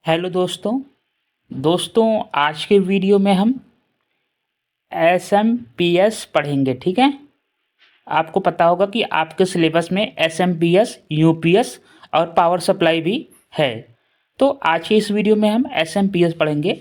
Hello दोस्तों आज के वीडियो में हम एसएमपीएस पढ़ेंगे। ठीक है, आपको पता होगा कि आपके सिलेबस में एसएमपीएस, यूपीएस और पावर सप्लाई भी है। तो आज के इस वीडियो में हम एसएमपीएस पढ़ेंगे।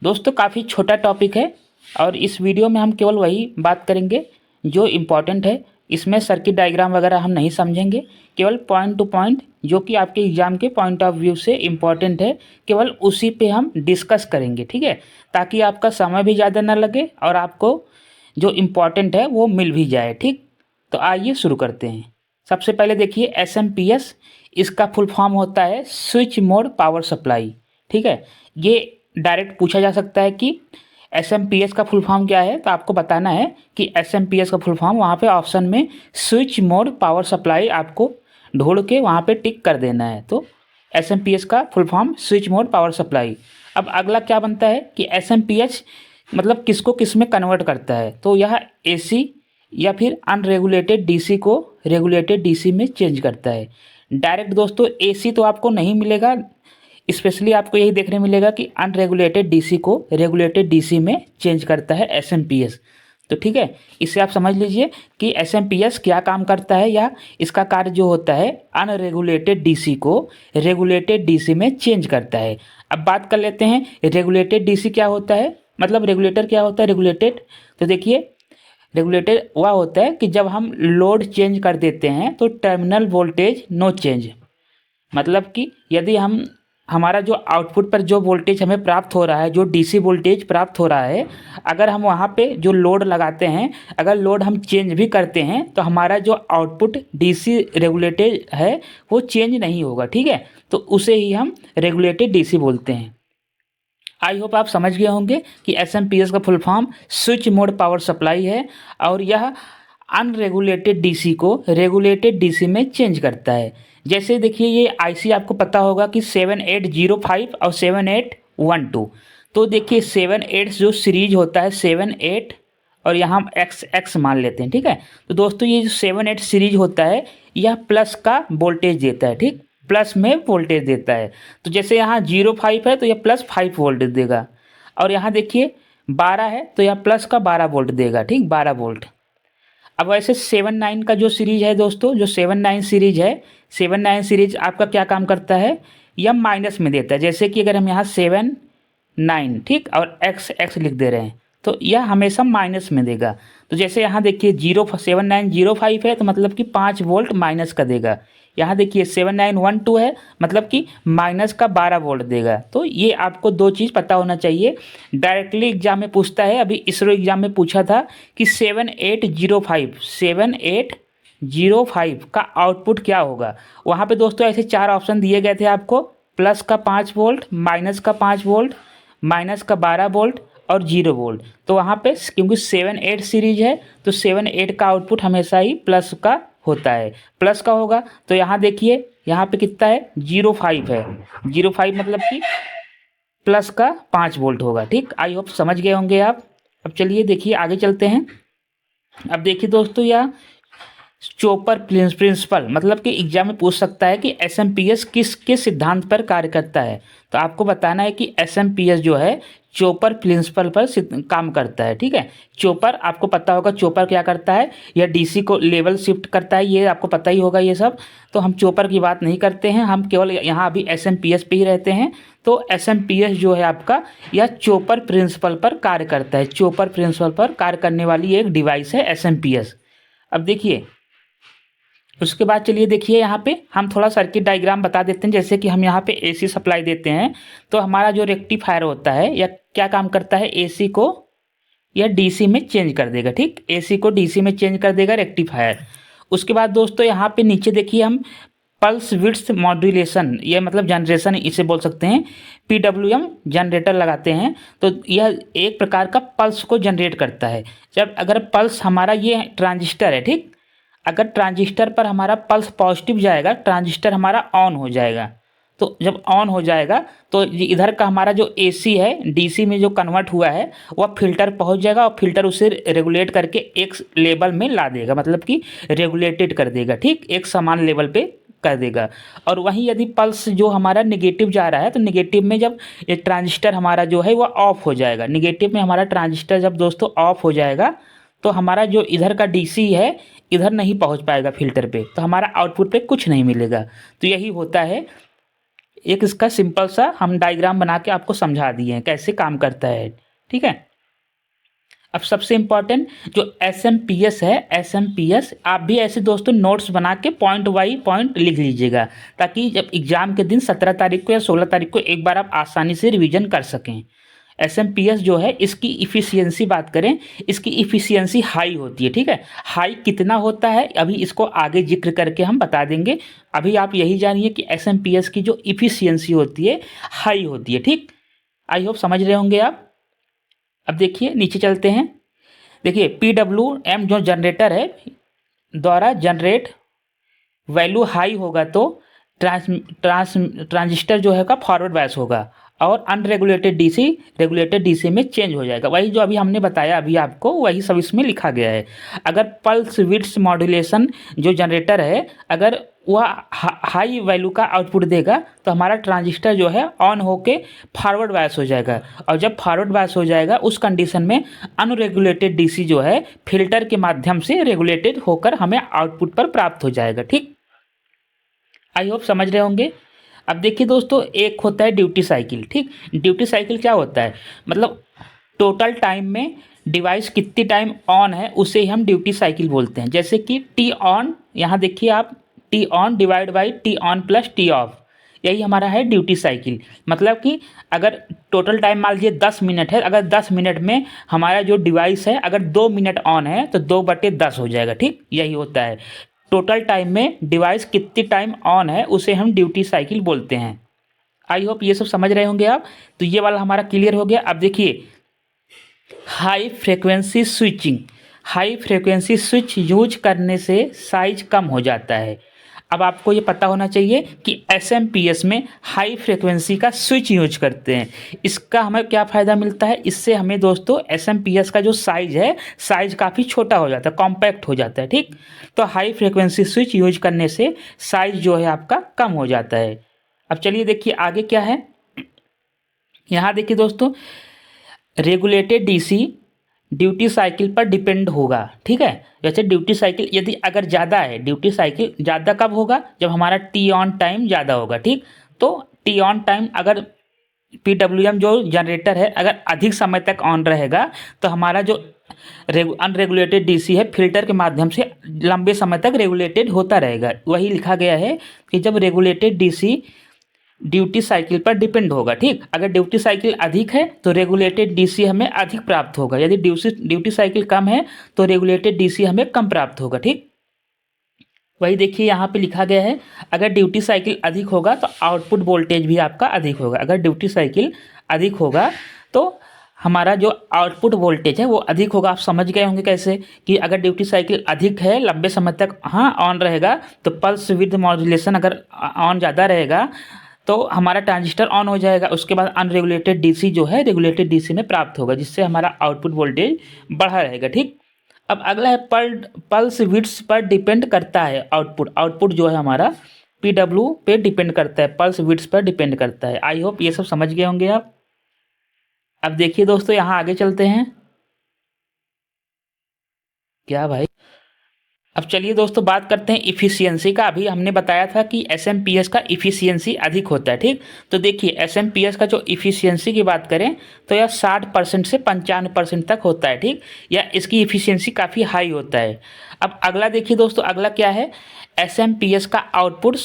दोस्तों काफ़ी छोटा टॉपिक है और इस वीडियो में हम केवल वही बात करेंगे जो इम्पॉर्टेंट है। इसमें सर्किट डायग्राम वगैरह हम नहीं समझेंगे, केवल पॉइंट टू पॉइंट जो कि आपके एग्ज़ाम के पॉइंट ऑफ व्यू से इम्पॉर्टेंट है, केवल उसी पे हम डिस्कस करेंगे। ठीक है, ताकि आपका समय भी ज़्यादा ना लगे और आपको जो इम्पॉर्टेंट है वो मिल भी जाए। ठीक, तो आइए शुरू करते हैं। सबसे पहले देखिए एसएमपीएस, इसका फुल फॉर्म होता है स्विच मोड पावर सप्लाई। ठीक है, ये डायरेक्ट पूछा जा सकता है कि एसएमपीएस का फुल फॉर्म क्या है, तो आपको बताना है कि एसएमपीएस का फुल फॉर्म वहाँ पे ऑप्शन में स्विच मोड पावर सप्लाई आपको ढूंढ के वहाँ पे टिक कर देना है। तो एसएमपीएस का full form switch mode power supply. अब अगला क्या बनता है कि एसएमपीएस मतलब किसको किस में कन्वर्ट करता है, तो यह एसी या फिर अनरेगुलेटेड डीसी को रेगुलेटेड डीसी में चेंज करता है। डायरेक्ट दोस्तों एसी तो आपको नहीं मिलेगा, स्पेशली आपको यही देखने मिलेगा कि अनरेगुलेटेड डीसी को रेगुलेटेड डीसी में चेंज करता है एसएमपीएस। तो ठीक है, इससे आप समझ लीजिए कि एसएमपीएस क्या काम करता है, या इसका कार्य जो होता है अनरेगुलेटेड डीसी को रेगुलेटेड डीसी में चेंज करता है। अब बात कर लेते हैं रेगुलेटेड डीसी क्या होता है, मतलब रेगुलेटर क्या होता है। रेगुलेटेड, तो देखिए रेगुलेटेड वह होता है कि जब हम लोड चेंज कर देते हैं तो टर्मिनल वोल्टेज नो चेंज, मतलब कि यदि हम हमारा जो आउटपुट पर जो वोल्टेज हमें प्राप्त हो रहा है, जो डीसी वोल्टेज प्राप्त हो रहा है, अगर हम वहाँ पे जो लोड लगाते हैं, अगर लोड हम चेंज भी करते हैं तो हमारा जो आउटपुट डीसी रेगुलेटेड है वो चेंज नहीं होगा। ठीक है, तो उसे ही हम रेगुलेटेड डीसी बोलते हैं। आई होप आप समझ गए होंगे कि एसएमपीएस का full form switch mode power supply है और यह अनरेगुलेटेड डीसी को रेगुलेटेड डीसी में चेंज करता है। जैसे देखिए ये आईसी आपको पता होगा कि 7805 और 7812। तो देखिए 78 जो सीरीज होता है 78 और यहाँ हम एक्स मान लेते हैं। ठीक है, तो दोस्तों ये जो 78 सीरीज होता है यह प्लस का वोल्टेज देता है। ठीक, प्लस में वोल्टेज देता है। तो जैसे यहाँ 05 है तो यह प्लस 5 वोल्ट देगा, और यहाँ देखिए 12 है तो यह प्लस का 12 वोल्ट देगा। ठीक, 12 वोल्ट। अब वैसे 79 का जो सीरीज है दोस्तों, जो 79 सीरीज है, 79 सीरीज आपका क्या काम करता है, यह माइनस में देता है। जैसे कि अगर हम यहाँ 79 ठीक और एक्स लिख दे रहे हैं तो यह हमेशा माइनस में देगा। तो जैसे यहाँ देखिए 7905 है तो मतलब कि 5 वोल्ट माइनस का देगा। यहाँ देखिए 7912 है मतलब कि माइनस का 12 वोल्ट देगा। तो ये आपको दो चीज़ पता होना चाहिए। डायरेक्टली एग्जाम में पूछता है, अभी इसरो एग्जाम में पूछा था कि 7805 का आउटपुट क्या होगा। वहाँ पे दोस्तों ऐसे 4 ऑप्शन दिए गए थे आपको, प्लस का 5 वोल्ट, माइनस का 5 वोल्ट, माइनस का 12 वोल्ट और 0 वोल्ट। तो वहाँ पे क्योंकि 78 सीरीज है तो 78 का आउटपुट हमेशा ही प्लस का होता है, प्लस का होगा। तो यहाँ देखिए यहाँ पे कितना है, 05 है, 05 मतलब कि प्लस का 5 वोल्ट होगा। ठीक, आई होप समझ गए होंगे आप। अब चलिए देखिए आगे चलते हैं। अब देखिए दोस्तों यह चोपर प्रिंसिपल, मतलब कि एग्जाम में पूछ सकता है कि एसएमपीएस किसके सिद्धांत पर कार्य करता है। तो आपको बताना है कि एसएमपीएस जो है चोपर प्रिंसिपल पर काम करता है। ठीक है, चोपर आपको पता होगा, चोपर क्या करता है, यह डीसी को लेवल शिफ्ट करता है, ये आपको पता ही होगा ये सब। तो हम चोपर की बात नहीं करते हैं, हम केवल यहाँ अभी एसएमपीएस पे ही रहते हैं। तो एसएमपीएस जो है आपका यह चोपर प्रिंसिपल पर कार्य करता है। चोपर प्रिंसिपल पर कार्य करने वाली एक डिवाइस है एसएमपीएस। अब देखिए उसके बाद चलिए देखिए यहाँ पे हम थोड़ा सर्किट डायग्राम बता देते हैं। जैसे कि हम यहाँ पे एसी सप्लाई देते हैं तो हमारा जो रेक्टिफायर होता है या क्या काम करता है, एसी को या डीसी में चेंज कर देगा। ठीक, एसी को डीसी में चेंज कर देगा रेक्टिफायर। उसके बाद दोस्तों यहाँ पे नीचे देखिए हम पल्स विड्थ मॉड्यूलेशन, ये मतलब जनरेशन इसे बोल सकते हैं, पीडब्ल्यूएम जनरेटर लगाते हैं। तो यह एक प्रकार का पल्स को जनरेट करता है। जब अगर पल्स हमारा ये ट्रांजिस्टर है, ठीक, अगर ट्रांजिस्टर पर हमारा पल्स पॉजिटिव जाएगा, ट्रांजिस्टर हमारा ऑन हो जाएगा। तो जब ऑन हो जाएगा तो इधर का हमारा जो एसी है डीसी में जो कन्वर्ट हुआ है वह फिल्टर पहुंच जाएगा और फिल्टर उसे रेगुलेट करके एक लेवल में ला देगा, मतलब कि रेगुलेटेड कर देगा। ठीक, एक समान लेवल पे कर देगा। और वहीं यदि पल्स जो हमारा नेगेटिव जा रहा है तो नेगेटिव में जब ये ट्रांजिस्टर हमारा जो है वो ऑफ हो जाएगा, नेगेटिव में हमारा ट्रांजिस्टर जब दोस्तों ऑफ हो जाएगा तो हमारा जो इधर का डीसी है इधर नहीं पहुंच पाएगा फिल्टर पे, तो हमारा आउटपुट पे कुछ नहीं मिलेगा। तो यही होता है, एक इसका सिंपल सा हम डायग्राम बना के आपको समझा दिए हैं कैसे काम करता है। ठीक है, अब सबसे इम्पॉर्टेंट जो SMPS है, SMPS आप भी ऐसे दोस्तों नोट्स बना के पॉइंट बाई पॉइंट लिख लीजिएगा, ताकि जब एग्जाम के दिन 17 तारीख को या 16 तारीख को एक बार आप आसानी से रिवीजन कर सकें। SMPS जो है इसकी इफ़िशियंसी बात करें, इसकी इफ़िशियंसी हाई होती है। ठीक है, हाई कितना होता है अभी इसको आगे जिक्र करके हम बता देंगे। अभी आप यही जानिए कि SMPS की जो इफ़िशियंसी होती है हाई होती है। ठीक, आई होप समझ रहे होंगे आप। अब देखिए नीचे चलते हैं। देखिए PWM जो जनरेटर है द्वारा जनरेट वैल्यू हाई होगा तो ट्रांजिस्टर जो है का फॉरवर्ड बायस होगा और अनरेगुलेटेड डीसी रेगुलेटेड डीसी में चेंज हो जाएगा। वही जो अभी हमने बताया अभी आपको, वही सब इसमें लिखा गया है। अगर पल्स विड्थ मॉड्यूलेशन जो जनरेटर है अगर वह हाई वैल्यू का आउटपुट देगा तो हमारा ट्रांजिस्टर जो है ऑन होके फॉरवर्ड बायस हो जाएगा, और जब फॉरवर्ड बायस हो जाएगा उस कंडीशन में अनरेगुलेटेड डीसी जो है फिल्टर के माध्यम से रेगुलेटेड होकर हमें आउटपुट पर प्राप्त हो जाएगा। ठीक, आई होप समझ रहे होंगे। अब देखिए दोस्तों, एक होता है ड्यूटी साइकिल। ठीक, ड्यूटी साइकिल क्या होता है, मतलब टोटल टाइम में डिवाइस कितनी टाइम ऑन है उसे हम ड्यूटी साइकिल बोलते हैं। जैसे कि टी ऑन, यहाँ देखिए आप, T on divide by T on plus T of, यही हमारा है ड्यूटी साइकिल। मतलब कि अगर टोटल टाइम मान लीजिए 10 मिनट है, अगर 10 मिनट में हमारा जो डिवाइस है अगर 2 मिनट ऑन है तो 2/10 हो जाएगा। ठीक, यही होता है टोटल टाइम में डिवाइस कितनी टाइम ऑन है उसे हम ड्यूटी साइकिल बोलते हैं। आई होप ये सब समझ रहे होंगे आप। तो ये वाला हमारा क्लियर हो गया। अब देखिए high frequency switching, high frequency switch use करने से साइज कम हो जाता है। अब आपको ये पता होना चाहिए कि SMPS में हाई फ्रिक्वेंसी का स्विच यूज करते हैं। इसका हमें क्या फ़ायदा मिलता है, इससे हमें दोस्तों SMPS का जो साइज है साइज काफ़ी छोटा हो जाता है, कॉम्पैक्ट हो जाता है। ठीक, तो हाई फ्रिक्वेंसी स्विच यूज करने से साइज जो है आपका कम हो जाता है। अब चलिए देखिए आगे क्या है। यहाँ देखिए दोस्तों, रेगुलेटेड डीसी ड्यूटी साइकिल पर डिपेंड होगा। ठीक है, जैसे ड्यूटी साइकिल यदि अगर ज़्यादा है, ड्यूटी साइकिल ज़्यादा कब होगा, जब हमारा टी ऑन टाइम ज़्यादा होगा। ठीक, तो टी ऑन टाइम अगर PWM जो जनरेटर है अगर अधिक समय तक ऑन रहेगा तो हमारा जो अनरेगुलेटेड डीसी है फिल्टर के माध्यम से लंबे समय तक रेगुलेटेड होता रहेगा। वही लिखा गया है कि जब रेगुलेटेड डीसी ड्यूटी साइकिल पर डिपेंड होगा। ठीक, अगर ड्यूटी साइकिल अधिक है तो रेगुलेटेड डीसी हमें अधिक प्राप्त होगा, यदि ड्यूटी साइकिल कम है तो रेगुलेटेड डीसी हमें कम प्राप्त होगा। ठीक, वही देखिए यहाँ पे लिखा गया है अगर ड्यूटी साइकिल अधिक होगा तो आउटपुट वोल्टेज भी आपका अधिक होगा। अगर ड्यूटी साइकिल अधिक होगा तो हमारा जो आउटपुट वोल्टेज है वो अधिक होगा। आप समझ गए होंगे कैसे, कि अगर ड्यूटी साइकिल अधिक है लंबे समय तक हाँ ऑन रहेगा तो पल्स विद मॉड्यूलेशन अगर ऑन ज़्यादा रहेगा तो हमारा ट्रांजिस्टर ऑन हो जाएगा। उसके बाद अनरेगुलेटेड डीसी जो है रेगुलेटेड डीसी में प्राप्त होगा, जिससे हमारा आउटपुट वोल्टेज बढ़ा रहेगा। ठीक, अब अगला है पल्स विड्थ पर डिपेंड करता है आउटपुट। आउटपुट जो है हमारा PW पे डिपेंड करता है, पल्स विड्थ पर डिपेंड करता है। आई होप ये सब समझ गए होंगे आप। अब देखिए दोस्तों यहाँ आगे चलते हैं। क्या भाई, अब चलिए दोस्तों बात करते हैं इफ़िशियंसी का। अभी हमने बताया था कि SMPS का इफ़िशियंसी अधिक होता है। ठीक, तो देखिए SMPS का जो इफ़िशियंसी की बात करें तो यह 60% से 95% तक होता है। ठीक, या इसकी इफ़िशियंसी काफ़ी हाई होता है। अब अगला देखिए दोस्तों, अगला क्या है, SMPS का आउटपुट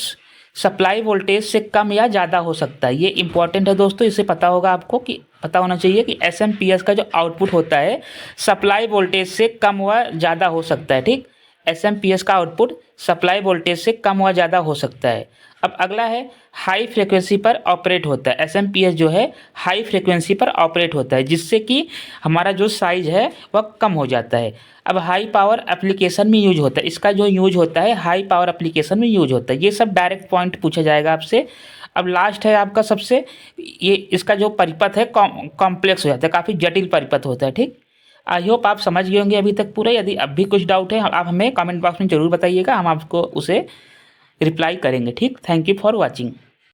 सप्लाई वोल्टेज से कम या ज़्यादा हो सकता है। ये इंपॉर्टेंट है दोस्तों, इससे पता होगा आपको, कि पता होना चाहिए कि SMPS का जो आउटपुट होता है सप्लाई वोल्टेज से कम व ज़्यादा हो सकता है। ठीक, SMPS का आउटपुट सप्लाई वोल्टेज से कम व ज़्यादा हो सकता है। अब अगला है हाई फ्रिक्वेंसी पर ऑपरेट होता है। SMPS जो है हाई फ्रिक्वेंसी पर ऑपरेट होता है, जिससे कि हमारा जो साइज है वह कम हो जाता है। अब हाई पावर एप्लीकेशन में यूज होता है, इसका जो यूज होता है हाई पावर एप्लीकेशन में यूज होता है। ये सब डायरेक्ट पॉइंट पूछा जाएगा आपसे। अब लास्ट है आपका सबसे, ये इसका जो परिपथ है कॉम्प्लेक्स हो जाता है, काफ़ी जटिल परिपथ होता है। ठीक, आई होप आप समझ गए होंगे अभी तक पूरा। यदि अब भी कुछ डाउट है आप हमें कमेंट बॉक्स में ज़रूर बताइएगा, हम आपको उसे रिप्लाई करेंगे। ठीक, थैंक यू फॉर वॉचिंग।